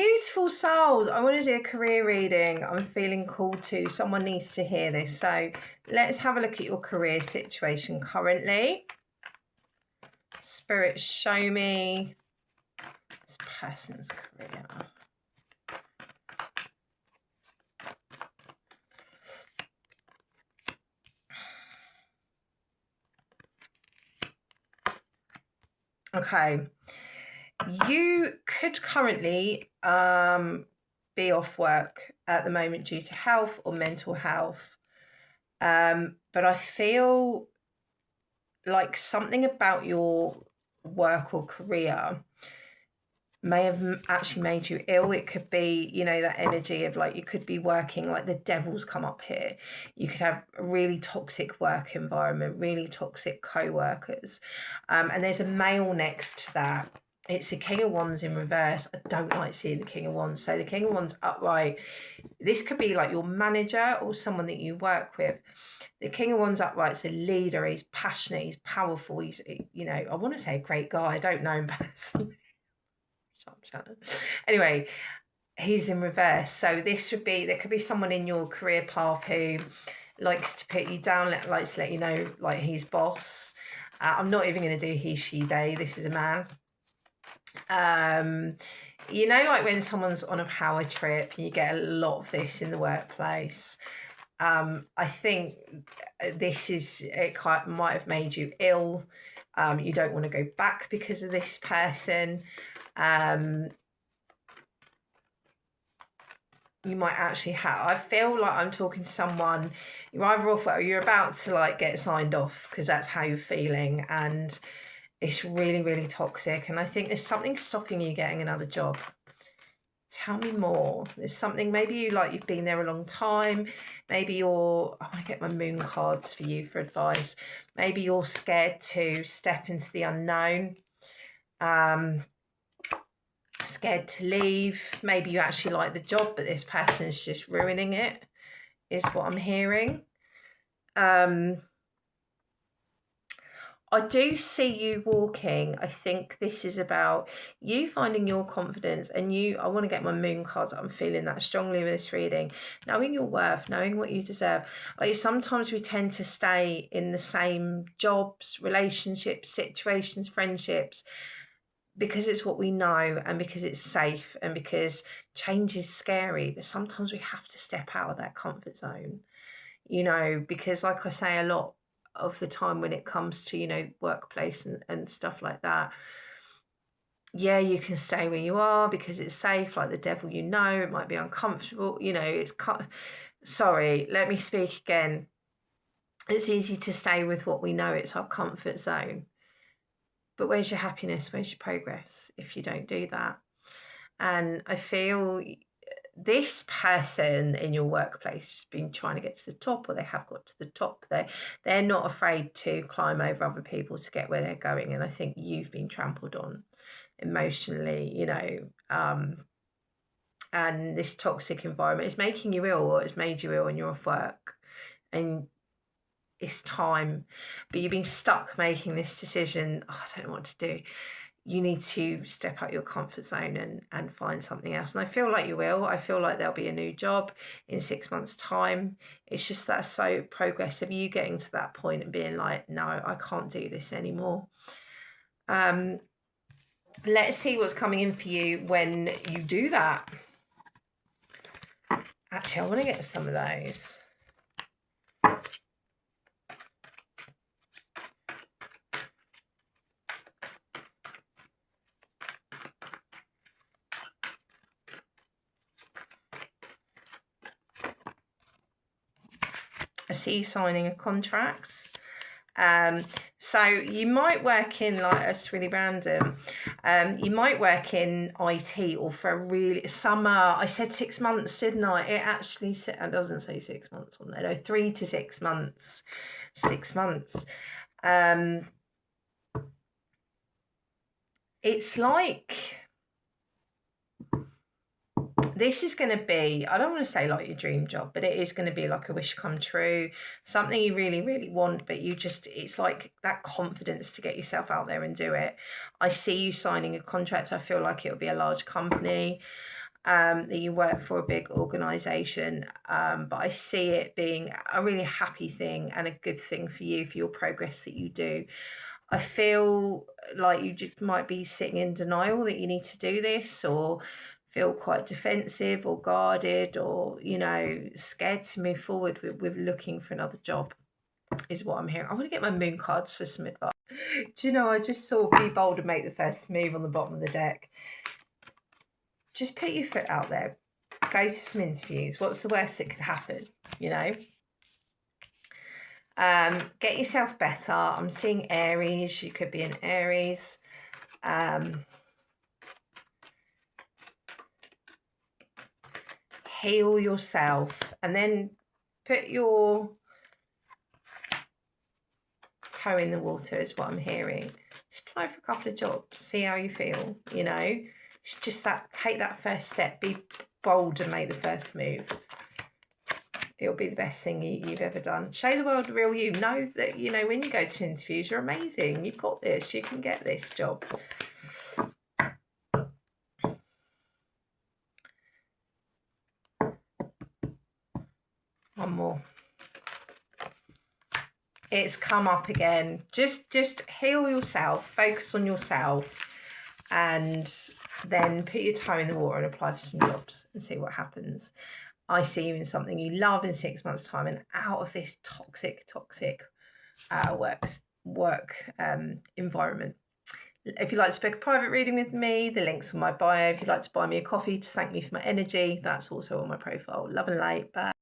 Beautiful souls. I want to do a career reading. I'm feeling called to. Someone needs to hear this. So let's have a look at your career situation currently. Spirit, show me this person's career. Okay. You could currently be off work at the moment due to health or mental health. But I feel like something about your work or career may have actually made you ill. It could be, you know, that energy of like you could be working like the devil's come up here. You could have a really toxic work environment, really toxic co-workers. And there's a male next to that. It's the King of Wands in reverse. I don't like seeing the King of Wands. So the King of Wands upright. This could be like your manager or someone that you work with. The King of Wands upright's a leader. He's passionate. He's powerful. He's, you know, I want to say a great guy. I don't know him personally. Anyway, he's in reverse. So this would be, there could be someone in your career path who likes to put you down, likes to let you know like he's boss. I'm not even going to do he, she, they. This is a man. You know, like when someone's on a power trip, you get a lot of this in the workplace. I think this is, it might have made you ill. You don't want to go back because of this person. You might actually have, I feel like I'm talking to someone, you're either off or you're about to like get signed off because that's how you're feeling, and it's really, really toxic. And I think there's something stopping you getting another job. Tell me more. There's something, maybe you like you've been there a long time. Maybe you're, I want to get my moon cards for you for advice. Maybe you're scared to step into the unknown. Scared to leave. Maybe you actually like the job, but this person is just ruining it, is what I'm hearing. I do see you walking. I think this is about you finding your confidence, and you, I want to get my moon cards. I'm feeling that strongly with this reading. Knowing your worth, knowing what you deserve. Like sometimes we tend to stay in the same jobs, relationships, situations, friendships, because it's what we know and because it's safe and because change is scary. But sometimes we have to step out of that comfort zone, you know, because like I say a lot of the time when it comes to, you know, workplace and stuff like that, yeah, you can stay where you are because it's safe, like the devil, you know, it might be uncomfortable, you know, it's sorry, let me speak again. It's easy to stay with what we know, it's our comfort zone. But where's your happiness? Where's your progress if you don't do that? And I feel this person in your workplace has been trying to get to the top, or they have got to the top. They're not afraid to climb over other people to get where they're going. And I think you've been trampled on emotionally, you know, and this toxic environment is making you ill, or it's made you ill, and you're off work. And it's time, but you've been stuck making this decision. Oh, I don't know what to do. You need to step out your comfort zone and find something else. And I feel like you will. I feel like there'll be a new job in 6 months' time. It's just that so progressive, you getting to that point and being like, no, I can't do this anymore. Let's see what's coming in for you when you do that. Actually, I want to get some of those. I see you signing a contract. So you might work in, like, it's really random. You might work in IT, or for a really summer. I said 6 months, didn't I? It actually said, it doesn't say 6 months on there. No, 3 to 6 months. 6 months. It's like this is going to be, I don't want to say like your dream job, but it is going to be like a wish come true, something you really, really want, but you just, it's like that confidence to get yourself out there and do it. I see you signing a contract. I feel like it'll be a large company. that you work for a big organisation, but I see it being a really happy thing and a good thing for you, for your progress that you do. I feel like you just might be sitting in denial that you need to do this, or feel quite defensive or guarded, or, you know, scared to move forward with looking for another job, is what I'm hearing. I want to get my moon cards for some advice. Do you know, I just saw Be Bold and Make the First Move on the bottom of the deck. Just put your foot out there. Go to some interviews. What's the worst that could happen, you know? Get yourself better. I'm seeing Aries. You could be an Aries. Heal yourself, and then put your toe in the water, is what I'm hearing. Just apply for a couple of jobs. See how you feel, you know? It's just that, take that first step. Be bold and make the first move. It'll be the best thing you've ever done. Show the world the real you. Know that, you know, when you go to interviews, you're amazing. You've got this. You can get this job. One more. It's come up again. Just heal yourself. Focus on yourself. And then put your toe in the water and apply for some jobs and see what happens. I see you in something you love in 6 months' time, and out of this toxic work environment. If you'd like to book a private reading with me, the link's on my bio. If you'd like to buy me a coffee to thank me for my energy, that's also on my profile. Love and light. Bye.